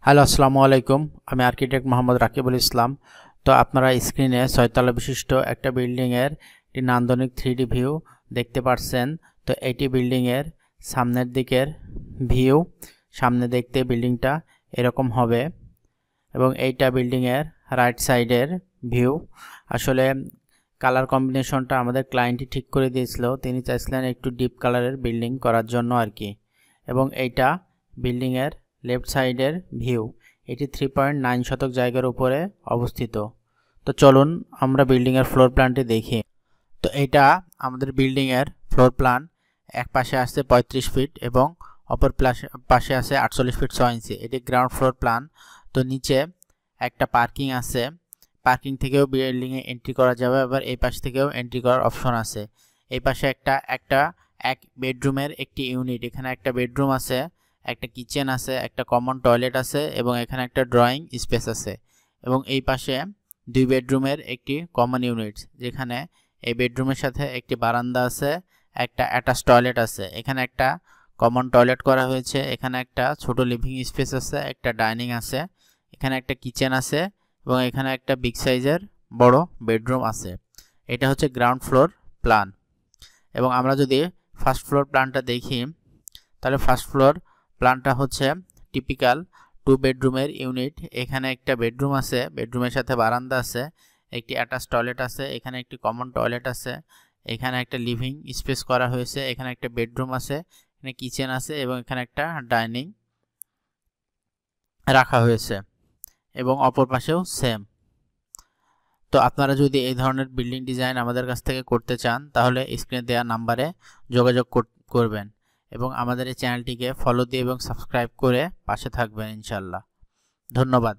Hello, আসসালামু আলাইকুম। আমি আর্কিটেক্ট মোহাম্মদ রাকিবুল ইসলাম। তো আপনারা স্ক্রিনে 6 তলা বিশিষ্ট একটা বিল্ডিংয়ের একটি নান্দনিক 3D ভিউ দেখতে পাচ্ছেন। তো এটি বিল্ডিংয়ের সামনের দিকের ভিউ। সামনে দেখতে বিল্ডিংটা এরকম হবে এবং এইটা বিল্ডিংয়ের রাইট সাইডের ভিউ। আসলে কালার কম্বিনেশনটা আমাদের ক্লায়েন্টই ঠিক করে দিয়েছিল। তিনি চাইছিলেন একটু ডিপ কালারের বিল্ডিং করার জন্য আর কি। এবং এইটা বিল্ডিংয়ের লেফট সাইডের ভিউ। এটি 3.9 শতক জায়গার উপরে অবস্থিত। তো চলুন আমরা বিল্ডিংয়ের ফ্লোর প্ল্যানটি দেখি। তো এটা আমাদের বিল্ডিংয়ের ফ্লোর প্ল্যান। এক পাশে আছে 35 ফিট এবং অপর পাশে আছে 48 ফিট 6 ইঞ্চি। এটি গ্রাউন্ড ফ্লোর প্ল্যান। তো নিচে একটা পার্কিং আছে, পার্কিং থেকেও বিল্ডিংয়ে এন্ট্রি করা যাবে, আবার এই পাশ থেকেও এন্ট্রি করার অপশন আছে। এই পাশে এক বেডরুমের একটি ইউনিট, এখানে একটা বেডরুম আছে, একটা কিচেন আছে, একটা কমন টয়লেট আছে এবং এখানে একটা ড্রয়িং স্পেস আছে। এবং এই পাশে 2 বেডরুমের একটি কমন ইউনিট, যেখানে এই বেডরুমের সাথে একটি বারান্দা আছে, একটা অ্যাটাচ টয়লেট আছে। এখানে একটা কমন টয়লেট করা হয়েছে, এখানে একটা ছোট লিভিং স্পেস আছে, একটা ডাইনিং আছে, এখানে একটা কিচেন আছে এবং এখানে একটা বিগ সাইজের বড় বেডরুম আছে। এটা হচ্ছে গ্রাউন্ড ফ্লোর প্ল্যান। এবং আমরা যদি ফার্স্ট ফ্লোর প্ল্যানটা দেখি, তাহলে ফার্স্ট ফ্লোর প্ল্যানটা হচ্ছে টিপিক্যাল 2 বেডরুমের ইউনিট। এখানে একটা বেডরুম আছে, বেডরুমের সাথে বারান্দা আছে, একটি অ্যাটাচ টয়লেট আছে, এখানে একটি কমন টয়লেট আছে, এখানে একটা লিভিং স্পেস করা হয়েছে, এখানে একটা বেডরুম আছে, এখানে কিচেন আছে এবং এখানে একটা ডাইনিং রাখা হয়েছে এবং অপর পাশেও সেম। তো আপনারা যদি এই ধরনের বিল্ডিং ডিজাইন আমাদের কাছ থেকে করতে চান, তাহলে স্ক্রিনে দেওয়া নাম্বারে যোগাযোগ করবেন এবং আমাদের এই চ্যানেলটিকে ফলো দিয়ে এবং সাবস্ক্রাইব করে পাশে থাকবেন ইনশাআল্লাহ। ধন্যবাদ।